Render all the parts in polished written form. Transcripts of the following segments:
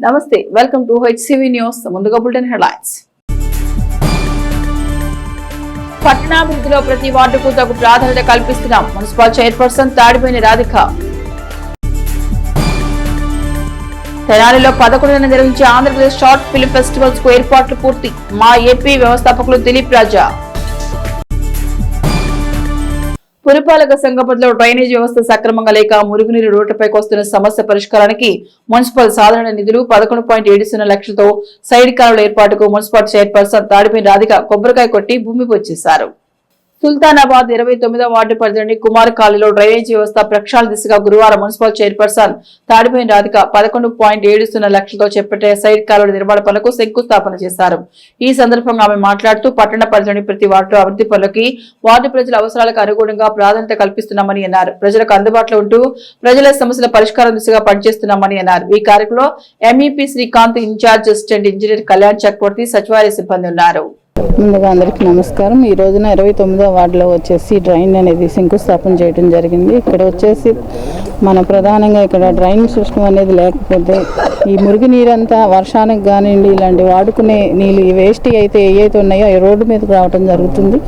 నమస్తే, welcome to HCV news. ముందుగా bulletin headlines. పట్టణాభివృద్ధిలో ప్రతి వార్డుకు తగు ప్రాధాన్యత కల్పిస్తున్నాం. Municipal chairperson తాడిపోయిన Radhika. తెనాలిలో 11న నిర్వహించే ఆంధ్రప్రదేశ్ షార్ట్ ఫిల్మ్ ఫెస్టివల్స్ కు ఏర్పాట్లు పూర్తి. మా ఏపీ వ్యవస్థాపకులు దిలీప్ రాజా. పురపాలక సంఘ పరిధిలో డ్రైనేజ్ వ్యవస్థ సక్రమంగా లేక మురుగునీరు రోడ్డుపైకి వస్తున్న సమస్య పరిష్కారానికి మున్సిపల్ సాధారణ నిధులు 11.70 లక్షలతో సైడ్ కాలువల ఏర్పాటుకు మున్సిపల్ చైర్పర్సన్ తాడిపోయిన రాధిక కొబ్బరికాయ కొట్టి భూమి పూజ చేశారు. సుల్తానాబాద్ 29వ వార్డు పరిధిలోని కుమార్ కాలనీలో డ్రైనేజ్ వ్యవస్థ ప్రక్షాళన దిశగా గురువారం మున్సిపల్ చైర్పర్సన్ తాడిపోయిన రాధిక 11.70 లక్షలతో చేపట్టే సైడ్ కాలువల నిర్మాణ పనులకు శంకుస్థాపన చేశారు. ఈ సందర్భంగా ఆమె మాట్లాడుతూ పట్టణ పరిధిలోని ప్రతి వార్డులో అభివృద్ధి పనులకి వార్డు ప్రజల అవసరాలకు అనుగుణంగా ప్రాధాన్యత కల్పిస్తున్నామని అన్నారు. ప్రజలకు అందుబాటులో ఉంటూ ప్రజల సమస్యల పరిష్కారం దిశగా పనిచేస్తున్నామని అన్నారు. ఈ కార్యక్రమంలో MEP Srikanth, incharge assistant engineer Kalyan Chakravarthi, సచివాలయ సిబ్బంది ఉన్నారు. ముందుగా అందరికీ నమస్కారం. ఈ రోజున 29వ వార్డులో వచ్చేసి డ్రైన్ అనేది శంకుస్థాపన చేయడం జరిగింది. ఇక్కడ వచ్చేసి మన ప్రధానంగా ఇక్కడ డ్రైన్ సిస్టమ్ అనేది లేకపోతే ఈ మురుగు నీరంతా వర్షానికి కానివ్వండి ఇలాంటి వాడుకునే నీళ్ళు వేస్ట్ అయితే ఏవైతే ఉన్నాయో ఈ రోడ్డు మీదకి రావడం జరుగుతుంది.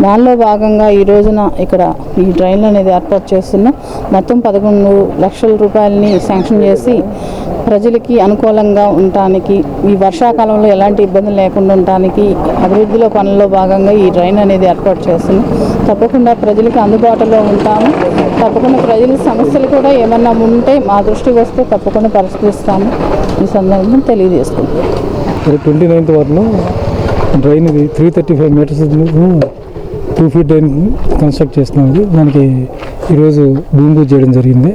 దానిలో భాగంగా ఈ రోజున ఇక్కడ ఈ డ్రైన్లు అనేది ఏర్పాటు చేస్తున్నాం. మొత్తం 11 లక్షల రూపాయలని శాంక్షన్ చేసి ప్రజలకి అనుకూలంగా ఉండటానికి, ఈ వర్షాకాలంలో ఎలాంటి ఇబ్బందులు లేకుండా ఉండటానికి అభివృద్ధిలో పనుల్లో భాగంగా ఈ డ్రైన్ అనేది ఏర్పాటు చేస్తున్నాం. తప్పకుండా ప్రజలకు అందుబాటులో ఉంటాము. తప్పకుండా ప్రజల సమస్యలు కూడా ఏమన్నా ఉంటే మా దృష్టికి వస్తే తప్పకుండా పరిష్కరిస్తాము. ఈ సందర్భంగా తెలియజేస్తున్నాం. 29th వార్డులో డ్రైన్ ఇది 335 మీటర్స్ 2 ఫీట్ డ్రైన్ కన్స్ట్రక్ట్ చేస్తున్నాం. దానికి ఈరోజు భూమి పూజ చేయడం జరిగింది.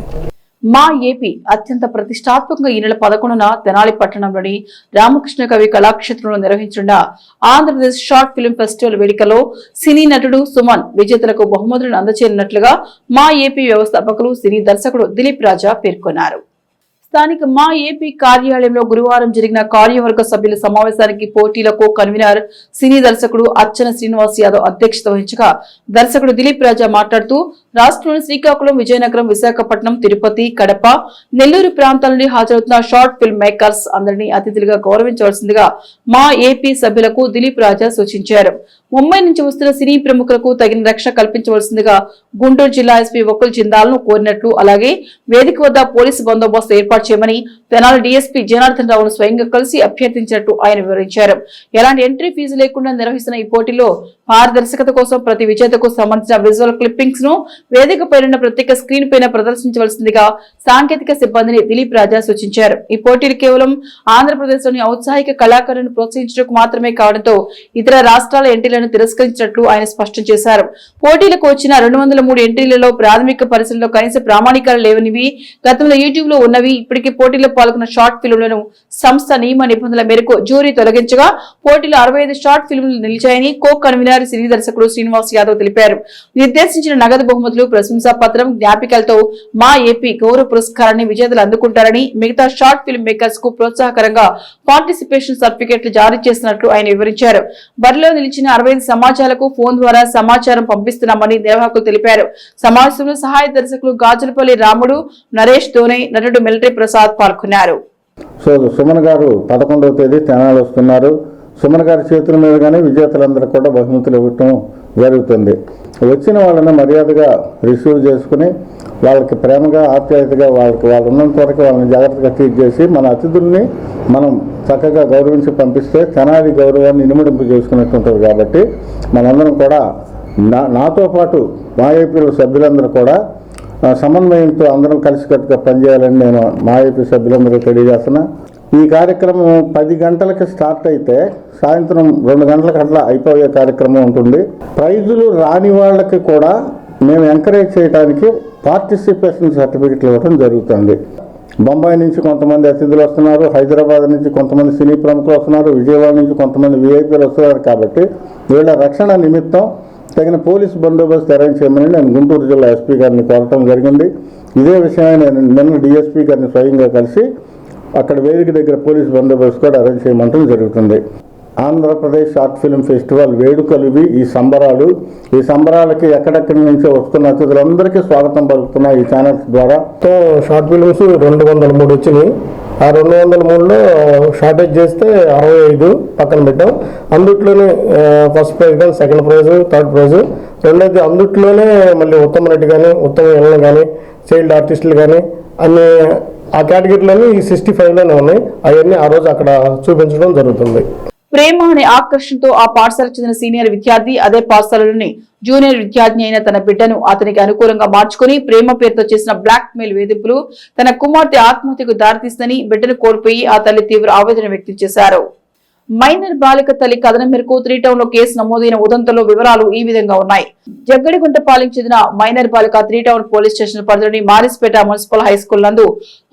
మా ఏపీ అత్యంత ప్రతిష్టాత్మకంగా ఈ నెల 11న తెనాలి పట్టణంలోని రామకృష్ణ కవి కళాక్షేత్రంలో నిర్వహించిన ఆంధ్రప్రదేశ్ షార్ట్ ఫిల్మ్ ఫెస్టివల్ వేడుకలో సినీ నటుడు సుమన్ విజేతలకు బహుమతులను అందజేయనున్నట్లుగా మా ఏపీ వ్యవస్థాపకులు సినీ దర్శకుడు దిలీప్ రాజా పేర్కొన్నారు. స్థానిక మా ఏపీ కార్యాలయంలో గురువారం జరిగిన కార్యవర్గ సభ్యుల సమావేశానికి పోటీలకు కన్వీనర్ సినీ దర్శకుడు అర్చన శ్రీనివాస్ యాదవ్ అధ్యక్షత వహించగా దర్శకుడు దిలీప్ రాజా మాట్లాడుతూ రాష్ట్రంలోని శ్రీకాకుళం, విజయనగరం, విశాఖపట్నం, తిరుపతి, కడప, నెల్లూరు ప్రాంతాల నుండి హాజరవుతున్న షార్ట్ ఫిల్మ్ మేకర్స్ అందరినీ అతిథులుగా గౌరవించవలసిందిగా మా ఏపీ సభ్యులకు దిలీప్ రాజా సూచించారు. ముంబై నుంచి వస్తున్న సినీ ప్రముఖులకు తగిన రక్షణ కల్పించవలసిందిగా గుంటూరు జిల్లా ఎస్పీ వకుల్ జిందాల్ను కోరినట్లు, అలాగే వేదిక వద్ద పోలీసు బందోబస్తు ఏర్పాటు చేయమని తెనాలి డీఎస్పీ జనార్దన్ రావును స్వయంగా కలిసి అభ్యర్థించినట్టు ఆయన వివరించారు. ఎలాంటి ఎంట్రీ ఫీజు లేకుండా నిర్వహిస్తున్న ఈ పోటీలో పారదర్శకత కోసం ప్రతి విజేతకు సంబంధించిన విజువల్ క్లిప్పింగ్స్ ను వేదిక పైన ప్రత్యేక స్క్రీన్ పైన ప్రదర్శించవలసిందిగా సాంకేతిక సిబ్బందిని దిలీప్ రాజా సూచించారు. ఈ పోటీలు కేవలం ఆంధ్రప్రదేశ్ లోని ఔత్సాహిక కళాకారులను ప్రోత్సహించడానికి మాత్రమే కావడంతో ఇతర రాష్ట్రాల ఎంట్రీలను తిరస్కరించినట్లు ఆయన స్పష్టం చేశారు. పోటీలకు వచ్చిన 203 ఎంట్రీలలో ప్రాథమిక పరిశీలనలో కనీస ప్రామాణికాలు లేవనివి, గతంలో యూట్యూబ్ లో ఉన్నవి, ఇప్పటికీ పోటీలో పాల్గొన్న షార్ట్ ఫిల్మ్లను సంస్థ నియమ నిబంధనల మేరకు జ్యూరీ తొలగించగా పోటీలో 65 షార్ట్ ఫిల్మ్లు నిలిచాయని కో కన్వీనర్ సినీ దర్శకుడు శ్రీనివాస్ యాదవ్ తెలిపారు. నిర్దేశించిన నగదు బహుమతులు, ప్రశంసా పత్రం, జ్ఞాపికలతో మా ఏపీ గౌరవ పురస్కారాన్ని విజేతలు అందుకుంటారని, మిగతా షార్ట్ ఫిల్మ్ మేకర్స్ కు ప్రోత్సాహకరంగా పార్టిసిపేషన్ సర్టిఫికెట్లు జారీ చేస్తున్నట్లు ఆయన వివరించారు. బరిలో నిలిచిన 65 సమాజాలకు ఫోన్ ద్వారా సమాచారం పంపిస్తున్నామని నిర్వాహకులు తెలిపారు. సమావేశంలో సహాయ దర్శకులు గాజులపల్లి రాముడు, నరేష్ దోనే, నటుడు మిలిటరీ ప్రసాద్ పాల్గొన్నారు. సుమన్ గారు 11వ తేదీ తెనాలి వస్తున్నారు. సుమన్ గారి చేతుల మీదుగానే విజేతలందరూ కూడా బహుమతులు ఇవ్వటం జరుగుతుంది. వచ్చిన వాళ్ళని మర్యాదగా రిసీవ్ చేసుకుని వాళ్ళకి ప్రేమగా, ఆప్యాయతగా వాళ్ళు ఉన్నంత వరకు వాళ్ళని జాగ్రత్తగా ట్రీట్ చేసి మన అతిథుల్ని మనం చక్కగా గౌరవించి పంపిస్తే తెనాలి గౌరవాన్ని ఇనుమడింపు చేసుకున్నట్టు ఉంటుంది. కాబట్టి మనందరం కూడా నాతో పాటు మా ఏపీలో సభ్యులందరూ కూడా సమన్వయంతో అందరం కలిసికట్టుగా పనిచేయాలని నేను మా ఏపీ సభ్యులందరూ తెలియజేస్తున్నా. ఈ కార్యక్రమం 10 గంటలకి స్టార్ట్ అయితే సాయంత్రం 2 గంటలకు అట్లా అయిపోయే కార్యక్రమం ఉంటుంది. ప్రైజులు రాని వాళ్ళకి కూడా మేము ఎంకరేజ్ చేయడానికి పార్టిసిపేషన్ సర్టిఫికెట్లు ఇవ్వడం జరుగుతుంది. బొంబాయి నుంచి కొంతమంది అతిథులు వస్తున్నారు, హైదరాబాద్ నుంచి కొంతమంది సినీ ప్రముఖులు వస్తున్నారు, విజయవాడ నుంచి కొంతమంది విఐపీలు వస్తున్నారు. కాబట్టి వీళ్ళ రక్షణ నిమిత్తం తగిన పోలీసు బందోబస్తు అరేంజ్ చేయమని నేను గుంటూరు జిల్లా ఎస్పీ గారిని కోరటం జరిగింది. ఇదే విషయమై నేను నిన్న డిఎస్పీ గారిని స్వయంగా కలిసి అక్కడ వేదిక దగ్గర పోలీసు బందోబస్తు కూడా అరేంజ్ చేయమంటం జరుగుతుంది. ఆంధ్రప్రదేశ్ షార్ట్ ఫిల్మ్ ఫెస్టివల్ వేడుకలు ఇవి. ఈ సంబరాలకి ఎక్కడెక్కడి నుంచి వస్తున్న అతిథులందరికీ స్వాగతం పలుకుతున్నా ఈ ఛానల్స్ ద్వారా. షార్ట్ ఫిల్మ్స్ 203 వచ్చినాయి. ఆ 203లో షార్టేజ్ చేస్తే 65 పక్కన పెట్టాం. అందుట్లోనే ఫస్ట్ ప్రైజ్ కానీ, సెకండ్ ప్రైజ్, థర్డ్ ప్రైజ్. రెండోది అందుట్లోనే మళ్ళీ ఉత్తమ నటి కానీ, ఉత్తమ విలన్ కానీ, చైల్డ్ ఆర్టిస్టులు కానీ అన్ని ఆ కేటగిరీలోని 65లోనే ఉన్నాయి. అవన్నీ ఆ రోజు అక్కడ చూపించడం జరుగుతుంది. ప్రేమ అనే ఆకర్షణతో ఆ పాఠశాలకు చెందిన సీనియర్ విద్యార్థి అదే పాఠశాలలోని జూనియర్ విద్యార్థి అయిన తన బిడ్డను అతనికి అనుకూలంగా మార్చుకుని ప్రేమ పేరుతో చేసిన బ్లాక్ మెయిల్ వేధింపులు తన కుమార్తె ఆత్మహత్యకు దారితీస్తుందని బిడ్డను కోల్పోయి ఆ తల్లి తీవ్ర ఆవేదన వ్యక్తం చేశారు. మైనర్ బాలిక తల్లి కథనం మేరకు 3 టౌన్ లో కేసు నమోదైన ఉదంతంలో వివరాలు ఈ విధంగా ఉన్నాయి. జగ్గడిగుంటపాలెంకు చెందిన మైనర్ బాలిక 3 టౌన్ పోలీస్ స్టేషన్ పరిధిలోని మారిస్పేట మున్సిపల్ హై స్కూల్ నందు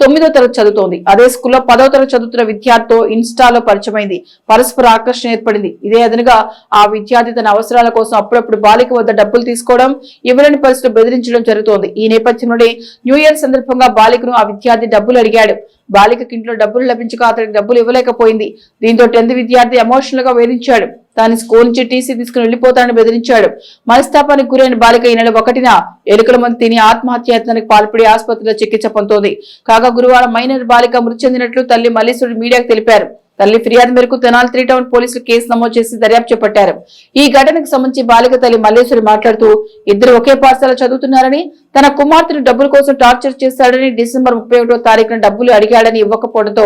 9వ తరగతి చదువుతోంది. అదే స్కూల్లో 10వ తరగతి చదువుతున్న విద్యార్థితో ఇన్స్టాలో పరిచయమైంది. పరస్పర ఆకర్షణ ఏర్పడింది. ఇదే అదనుగా ఆ విద్యార్థి తన అవసరాల కోసం అప్పుడప్పుడు బాలిక వద్ద డబ్బులు తీసుకోవడం, ఇవ్వలేని పరిస్థితులు బెదిరించడం జరుగుతోంది. ఈ నేపథ్యంలోనే న్యూ ఇయర్ సందర్భంగా బాలికను ఆ విద్యార్థి డబ్బులు అడిగాడు. బాలికకి ఇంట్లో డబ్బులు లభించక అతనికి డబ్బులు ఇవ్వలేకపోయింది. దీంతో 10th విద్యార్థి ఎమోషనల్ గా వేధించాడు. తాను స్కూల్ నుంచి టీసీ తీసుకుని వెళ్లిపోతానని బెదిరించాడు. మనస్తాపానికి గురైన బాలిక ఈ నెల 1న ఎలుకల మందు తిని ఆత్మహత్యాయత్నానికి పాల్పడి ఆసుపత్రిలో చికిత్స పొందుతోంది. కాగా గురువారం మైనర్ బాలిక మృతి చెందినట్లు తల్లి మల్లీశ్వరుడు మీడియాకు తెలిపారు. తల్లి ఫిర్యాదు మేరకు తెనాలి 3 టౌన్ పోలీసులు కేసు నమోదు చేసి దర్యాప్తు చేపట్టారు. ఈ ఘటనకు సంబంధించి బాలిక తల్లి మల్లేశ్వరి మాట్లాడుతూ ఇద్దరు ఒకే పాఠశాల చదువుతున్నారని, తన కుమార్తెను డబ్బుల కోసం టార్చర్ చేశాడని, డిసెంబర్ 31వ తారీఖున డబ్బులు అడిగాడని, ఇవ్వకపోవడంతో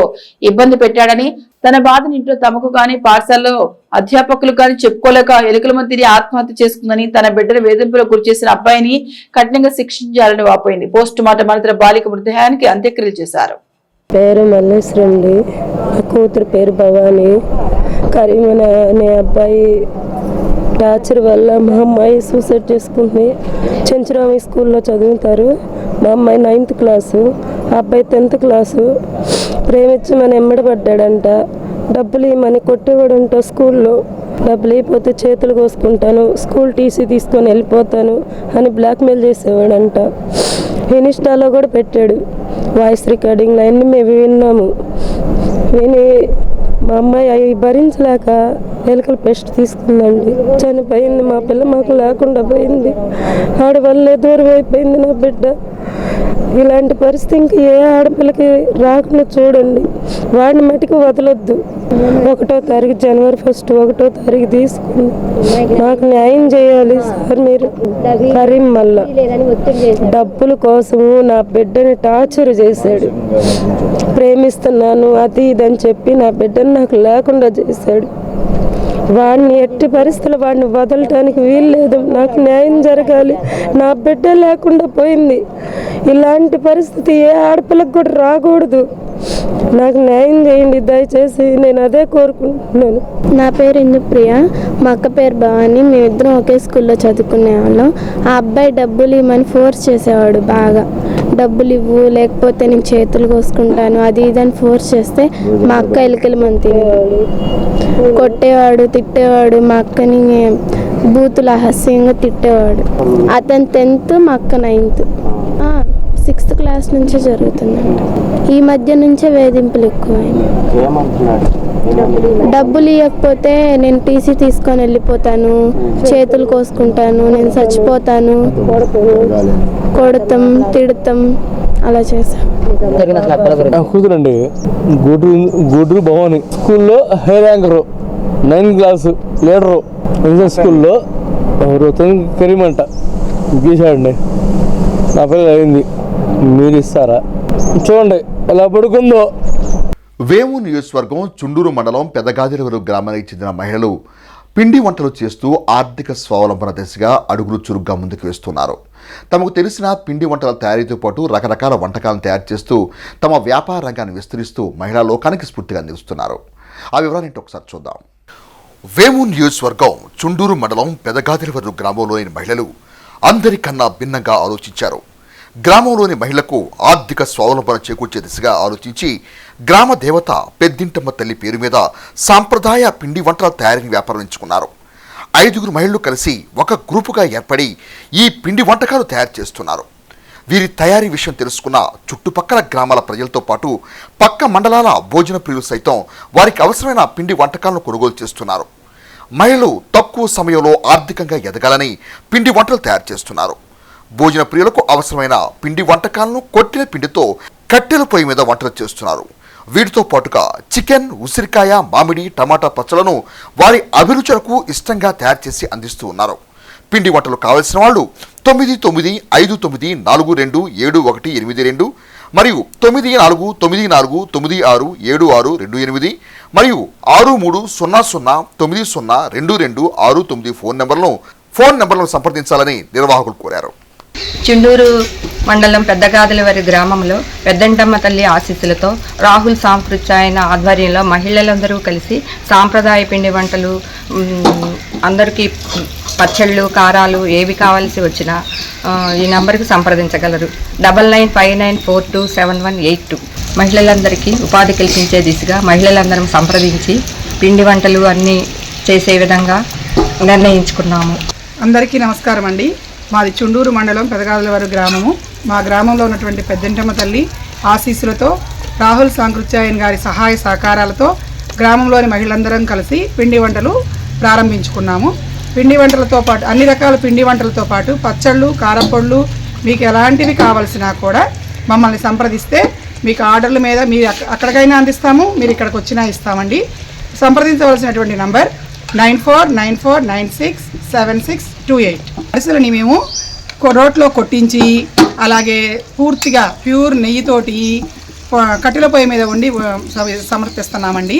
ఇబ్బంది పెట్టాడని, తన బాధను ఇంట్లో తమకు గాని పాఠశాలలో అధ్యాపకులు గాని చెప్పుకోలేక ఎలుకల మందిని ఆత్మహత్య చేసుకుందని, తన బిడ్డను వేధింపులకు గురి చేసిన అబ్బాయిని కఠినంగా శిక్షించాలని వాపోయింది. పోస్ట్ మార్టం అనంతరం బాలిక మృతదేహానికి అంత్యక్రియలు చేశారు. పేరు మల్లేశ్వరండి, కూతురు పేరు భవాని. కరీమన అనే అబ్బాయి టార్చర్ వల్ల మా అమ్మాయి సూసైడ్ చేసుకుంది. చెంచురామి స్కూల్లో చదువుతారు. మా అమ్మాయి 9th క్లాసు, ఆ అబ్బాయి 10th క్లాసు. ప్రేమించమని ఎమ్మడబడ్డాడంట. డబ్బులు ఇవ్వమని కొట్టేవాడంట. స్కూల్లో డబ్బులు అయిపోతే చేతులు కోసుకుంటాను, స్కూల్ టీసీ తీసుకొని వెళ్ళిపోతాను అని బ్లాక్మెయిల్ చేసేవాడంట. ఇన్స్టాలో కూడా పెట్టాడు. వాయిస్ రికార్డింగ్లు అన్నీ మేము విన్నాము. విని మా అమ్మాయి అవి భరించలేక ఎలుకల పెస్ట్ తీసుకుందండి, చనిపోయింది. మా పిల్ల మాకు లేకుండా పోయింది. ఆడ వల్లే దూరం అయిపోయింది నా బిడ్డ. ఇలాంటి పరిస్థితి ఇంక ఏ ఆడపిల్లకి రాకుండా చూడండి. వాడిని మటుకు వదలొద్దు. 1వ తారీఖు జనవరి 1 1వ తారీఖు తీసుకుని నాకు న్యాయం చేయాలి సార్ మీరు. కరీం మళ్ళా డబ్బుల కోసము నా బిడ్డని టార్చర్ చేశాడు. ప్రేమిస్తున్నాను అది ఇదని చెప్పి నా బిడ్డని నాకు లేకుండా చేశాడు. వాడిని ఎట్టి పరిస్థితులు వాడిని వదలటానికి వీల్లేదు. నాకు న్యాయం జరగాలి. నా బిడ్డ లేకుండా పోయింది. ఇలాంటి పరిస్థితి ఏ ఆడపిల్లకు కూడా రాకూడదు. నాకు న్యాయం చేయండి దయచేసి, నేను అదే కోరుకుంటున్నాను. నా పేరు ఇందుప్రియ, మా అక్క పేరు భవాని. మేమిద్దరం ఒకే స్కూల్లో చదువుకునేవాళ్ళం. ఆ అబ్బాయి డబ్బులు ఇవ్వమని ఫోర్స్ చేసేవాడు బాగా. డబ్బులు ఇవ్వు లేకపోతే నేను చేతులు కోసుకుంటాను అది ఇదని ఫోర్స్ చేస్తే మా అక్క ఎలుకల మందు తినేవాడు, కొట్టేవాడు, తిట్టేవాడు. మా అక్కని బూతులు అహస్యంగా తిట్టేవాడు. అతను 10th, మా అక్క 9th. 6th క్లాస్ నుంచే జరుగుతుందండి. ఈ మధ్య నుంచే వేధింపులు ఎక్కువైంది. డబ్బులు ఇవ్వకపోతే నేను టీసీ తీసుకొని వెళ్ళిపోతాను, చేతులు కోసుకుంటాను, నేను చచ్చిపోతాను, కొడతాం, తిడతాం, అలా చేశాం. కూతురండి గుడ్రు భవాని, స్కూల్లో hair anchor, 9th class leader. స్కూల్లో కరీమంట గీసాడండి. నా పిల్లలు అయింది, మీరు ఇస్తారా? చూడండి ఎలా పడుకుందో. వేము నియోజకవర్గం చుండూరు మండలం పెదగాదిరవరు గ్రామానికి చెందిన మహిళలు పిండి వంటలు చేస్తూ ఆర్థిక స్వావలంబన దిశగా అడుగులు చురుగ్గా ముందుకు వేస్తున్నారు. తమకు తెలిసిన పిండి వంటల తయారీతో పాటు రకరకాల వంటకాలను తయారు చేస్తూ తమ వ్యాపార రంగాన్ని విస్తరిస్తూ మహిళా లోకానికి స్ఫూర్తిగా నిలుస్తున్నారు. ఆ వివరాలు ఒకసారి చూద్దాం. వేము నియోజకవర్గం చుండూరు మండలం పెదగాదిరవరు గ్రామంలోని మహిళలు అందరికన్నా భిన్నంగా ఆలోచించారు. గ్రామంలోని మహిళలకు ఆర్థిక స్వావలంబన చేకూర్చే దిశగా ఆలోచించి గ్రామ దేవత పెద్దింటమ్మ తల్లి పేరు మీద సాంప్రదాయ పిండి వంటల తయారీని వ్యాపారం ఎంచుకున్నారు. 5 మహిళలు కలిసి ఒక గ్రూపుగా ఏర్పడి ఈ పిండి వంటకాలు తయారు చేస్తున్నారు. వీరి తయారీ విషయం తెలుసుకున్న చుట్టుపక్కల గ్రామాల ప్రజలతో పాటు పక్క మండలాల భోజన ప్రియులు సైతం వారికి అవసరమైన పిండి వంటకాలను కొనుగోలు చేస్తున్నారు. మహిళలు తక్కువ సమయంలో ఆర్థికంగా ఎదగాలని పిండి వంటలు తయారు చేస్తున్నారు. భోజన ప్రియులకు అవసరమైన పిండి వంటకాలను కొట్టిన పిండితో కట్టెల పొయ్యి మీద వంటలు చేస్తున్నారు. వీటితో పాటుగా చికెన్, ఉసిరికాయ, మామిడి, టమాటా పచ్చలను వారి అభిరుచులకు ఇష్టంగా తయారు చేసి అందిస్తూ ఉన్నారు. పిండి వంటలు కావలసిన వాళ్ళు 9959427682 మరియు 9494967628 మరియు 6300902269 ఫోన్ నెంబర్లను సంప్రదించాలని నిర్వాహకులు కోరారు. చుండూరు మండలం పెద్దగాదలవారి గ్రామంలో పెద్దంటమ్మ తల్లి ఆశీస్సులతో రాహుల్ సాంప్రదాయన ఆధ్వర్యంలో మహిళలందరూ కలిసి సాంప్రదాయ పిండి వంటలు, అందరికీ పచ్చళ్ళు, కారాలు ఏవి కావాల్సి వచ్చినా ఈ నంబర్కి సంప్రదించగలరు. 9959427182. మహిళలందరికీ ఉపాధి కల్పించే దిశగా మహిళలందరం సంప్రదించి పిండి వంటలు అన్నీ చేసే విధంగా నిర్ణయించుకున్నాము. అందరికీ నమస్కారం అండి. మాది చుండూరు మండలం పెదగాదలవారి గ్రామము. మా గ్రామంలో ఉన్నటువంటి పెద్దంటమ్మ తల్లి ఆశీస్సులతో రాహుల్ సాంకృత్యాయన్ గారి సహాయ సహకారాలతో గ్రామంలోని మహిళలందరం కలిసి పిండి వంటలు ప్రారంభించుకున్నాము. పిండి వంటలతో పాటు అన్ని రకాల పిండి వంటలతో పాటు పచ్చళ్ళు, కారపొళ్ళు మీకు ఎలాంటివి కావాల్సినా కూడా మమ్మల్ని సంప్రదిస్తే మీకు ఆర్డర్ల మీద మీరు అక్కడికైనా అందిస్తాము, మీరు ఇక్కడికి వచ్చినా ఇస్తామండి. సంప్రదించవలసినటువంటి నంబర్ 9494967628. అరిసెలని మేము రోట్లో కొట్టించి అలాగే పూర్తిగా ప్యూర్ నెయ్యితోటి కట్టెల పొయ్యి మీద ఉండి సమర్పిస్తున్నామండి.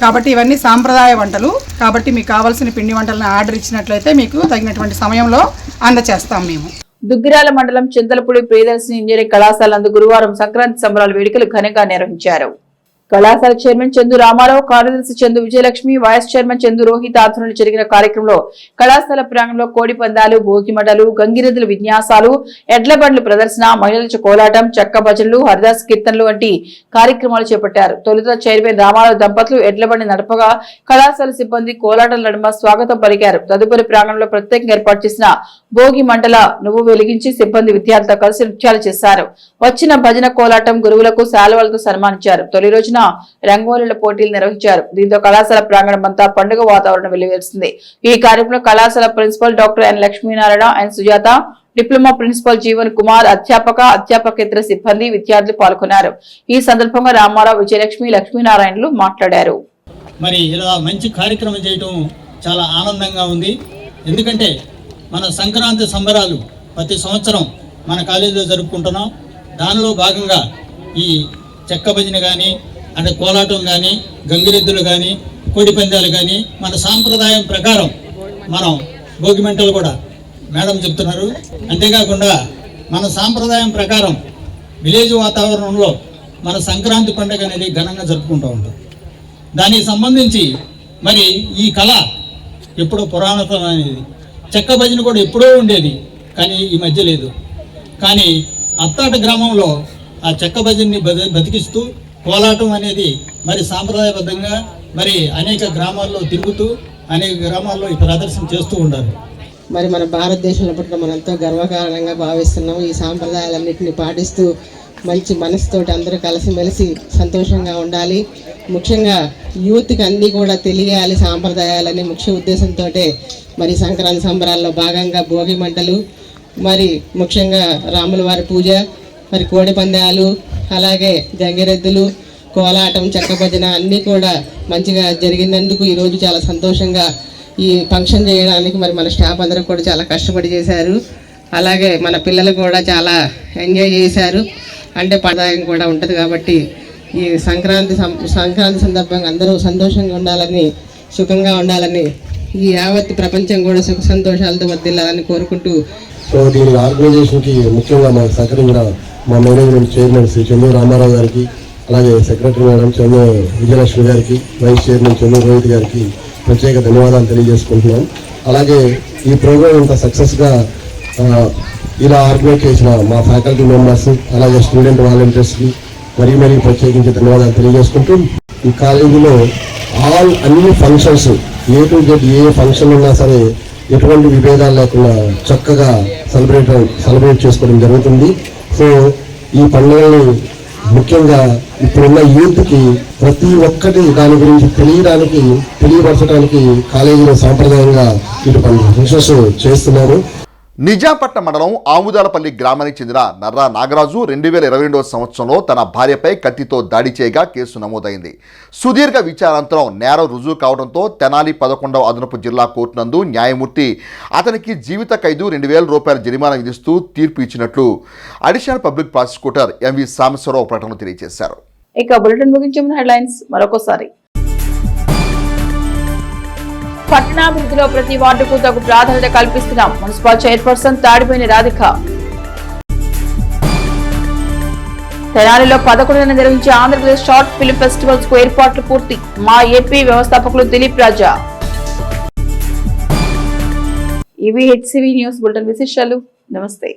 కాబట్టి ఇవన్నీ సాంప్రదాయ వంటలు. కాబట్టి మీకు కావాల్సిన పిండి వంటలను ఆర్డర్ ఇచ్చినట్లయితే మీకు తగినటువంటి సమయంలో అందచేస్తాం మేము. దుగ్గిరాల మండలం చింతలపూడి ప్రియదర్శిని ఇంజనీరింగ్ కళాశాల నందు గురువారం సంక్రాంతి సంబరాల వేడుకలు ఘనంగా నిర్వహించారు. కళాశాల చైర్మన్ చందు రామారావు, కార్యదర్శి చందు విజయలక్ష్మి, వైస్ చైర్మన్ చందు రోహిత్ ఆధ్వర్యంలో జరిగిన కార్యక్రమంలో కళాశాల ప్రాంగణంలో కోడి పందాలు, భోగిమటలు, గంగిరెద్దుల విన్యాసాలు, ఎడ్ల బండ్లు ప్రదర్శన, మహిళల కోలాటం, చెక్క భజనలు, హరిదాస్ కీర్తనలు వంటి కార్యక్రమాలు చేపట్టారు. తొలుత చైర్మన్ రామారావు దంపతులు ఎడ్ల బండి నడపగా కళాశాల సిబ్బంది కోలాటల నడుమ స్వాగతం పలికారు. తదుపరి ప్రాంగణంలో ప్రత్యేకంగా ఏర్పాటు చేసిన భోగి మంటల నువ్వు వెలిగించి సిబ్బంది విద్యార్థులతో కలిసి నృత్యాలు చేశారు. వచ్చిన భజన, కోలాటం గురువులకు శాలువలతో సన్మానించారు. తొలి రోజున రంగోలీల పోటీలు నిర్వహించారు. దీంతో కళాశాల ప్రాంగణం అంతా పండుగ వాతావరణం వెలువరిస్తుంది. ఈ కార్యక్రమంలో కళాశాల ప్రిన్సిపల్ డాక్టర్ ఎన్ లక్ష్మీనారాయణ, ఎన్ సుజాత, డిప్లొమా ప్రిన్సిపల్ జీవన్ కుమార్, అధ్యాపకేతర సిబ్బంది, విద్యార్థులు పాల్గొన్నారు. ఈ సందర్భంగా రామారావు, విజయలక్ష్మి, లక్ష్మీనారాయణలు మాట్లాడారు. మరి ఇలా మంచి కార్యక్రమం చేయటం చాలా ఆనందంగా ఉంది. ఎందుకంటే మన సంక్రాంతి సంబరాలు ప్రతి సంవత్సరం మన కాలేజీలో జరుపుకుంటున్నాం. దానిలో భాగంగా ఈ చెక్క భజన కానీ, అంటే కోలాటం కానీ, గంగిరెద్దులు కానీ, కోడి పందాలు కానీ మన సాంప్రదాయం ప్రకారం మనం భోగిమంటలు కూడా మేడం చెప్తున్నారు. అంతేకాకుండా మన సాంప్రదాయం ప్రకారం విలేజ్ వాతావరణంలో మన సంక్రాంతి పండుగ అనేది ఘనంగా జరుపుకుంటూ ఉంటాం. దానికి సంబంధించి మరి ఈ కళ ఎప్పుడో పురాణతమైనది. చెక్క భజన కూడా ఎప్పుడో ఉండేది, కానీ ఈ మధ్య లేదు. కానీ అత్తాట గ్రామంలో ఆ చెక్క భజన్ని బతికిస్తూ కోలాటం అనేది మరి సాంప్రదాయబద్ధంగా మరి అనేక గ్రామాల్లో తిరుగుతూ అనేక గ్రామాల్లో ఈ ప్రదర్శన చేస్తూ ఉంటారు. మరి మన భారతదేశంలో పుట్టిన మనంతో గర్వకారణంగా భావిస్తున్నాం. ఈ సాంప్రదాయాలన్నింటినీ పాటిస్తూ మంచి మనసుతోటి అందరూ కలిసిమెలిసి సంతోషంగా ఉండాలి. ముఖ్యంగా యూత్కి అన్నీ కూడా తెలియాలి సాంప్రదాయాలని ముఖ్య ఉద్దేశంతో మరి సంక్రాంతి సంబరాల్లో భాగంగా భోగి మంటలు, మరి ముఖ్యంగా రాముల వారి పూజ, మరి కోడి పందాలు, అలాగే గంగిరెద్దులు, కోలాటం, చెక్క భజన అన్నీ కూడా మంచిగా జరిగినందుకు ఈరోజు చాలా సంతోషంగా ఈ ఫంక్షన్ చేయడానికి మరి మన స్టాఫ్ అందరూ కూడా చాలా కష్టపడి చేశారు. అలాగే మన పిల్లలు కూడా చాలా ఎంజాయ్ చేశారు. అంటే పండుగ కూడా ఉంటుంది కాబట్టి ఈ సంక్రాంతి సందర్భంగా అందరూ సంతోషంగా ఉండాలని, సుఖంగా ఉండాలని, ఈ యావత్ ప్రపంచం కూడా సుఖ సంతోషాలతో వర్ధిల్లాలని కోరుకుంటూ, సో దీని ఆర్గనైజేషన్కి ముఖ్యంగా మాకు సహకరించిన మా మేనేజ్మెంట్ చైర్మన్ శ్రీ చందు రామారావు గారికి, అలాగే సెక్రటరీ మేడం చందు విజయలక్ష్మి గారికి, వైస్ చైర్మన్ చందు రోహిత్ గారికి ప్రత్యేక ధన్యవాదాలు తెలియజేసుకుంటున్నాం. అలాగే ఈ ప్రోగ్రామ్ ఇంత సక్సెస్గా ఇలా ఆర్గనైజ్ చేసిన మా ఫ్యాకల్టీ మెంబర్స్, అలాగే స్టూడెంట్ వాలంటీర్స్కి మరీ ప్రత్యేకించి ధన్యవాదాలు తెలియజేసుకుంటూ, ఈ కాలేజీలో అన్ని functions A to Z A function ఉన్నా సరే ఎటువంటి విభేదాలు లేకుండా చక్కగా సెలబ్రేట్ చేసుకోవడం జరుగుతుంది. సో ఈ పండుగల్ని ముఖ్యంగా ఇప్పుడున్న యూత్కి ప్రతి ఒక్కటి దాని గురించి తెలియపరచడానికి కాలేజీలో సాంప్రదాయంగా ఇటు ఫంక్షన్స్ చేస్తున్నారు. నిజాంపట్నం మండలం ఆముదాలపల్లి గ్రామానికి చెందిన నర్రా నాగరాజు 2022వ సంవత్సరంలో తన భార్యపై కత్తితో దాడి చేయగా కేసు నమోదైంది. సుదీర్ఘ విచారాంతరం నేరం రుజువు కావడంతో తెనాలి 11వ అదనపు జిల్లా కోర్టు నందు న్యాయమూర్తి అతనికి జీవిత ఖైదు 2,000 రూపాయల జరిమానా విధిస్తూ తీర్పు ఇచ్చినట్లు additional public prosecutor MV Sambasivarao ప్రకటనలో తెలియజేశారు. ఇక బులెటిన్ ముగించే ముందు హెడ్లైన్స్ మరొకసారి. పట్టణాభివృద్ధిలో ప్రతి వార్డుకు తగు ప్రాధాన్యత కల్పిస్తున్నాం మున్సిపల్ చైర్పర్సన్ తాడిపోయిన రాధిక. తెనాలిలో 11న నిర్వహించే ఆంధ్రప్రదేశ్ షార్ట్ ఫిల్మ్ ఫెస్టివల్స్ కు ఏర్పాట్లు పూర్తి. మా ఏపీ వ్యవస్థాపకులు దిలీప్ రాజా. ఇవి హెచ్సివి న్యూస్ బులెటిన్ విశేషాలు. నమస్తే.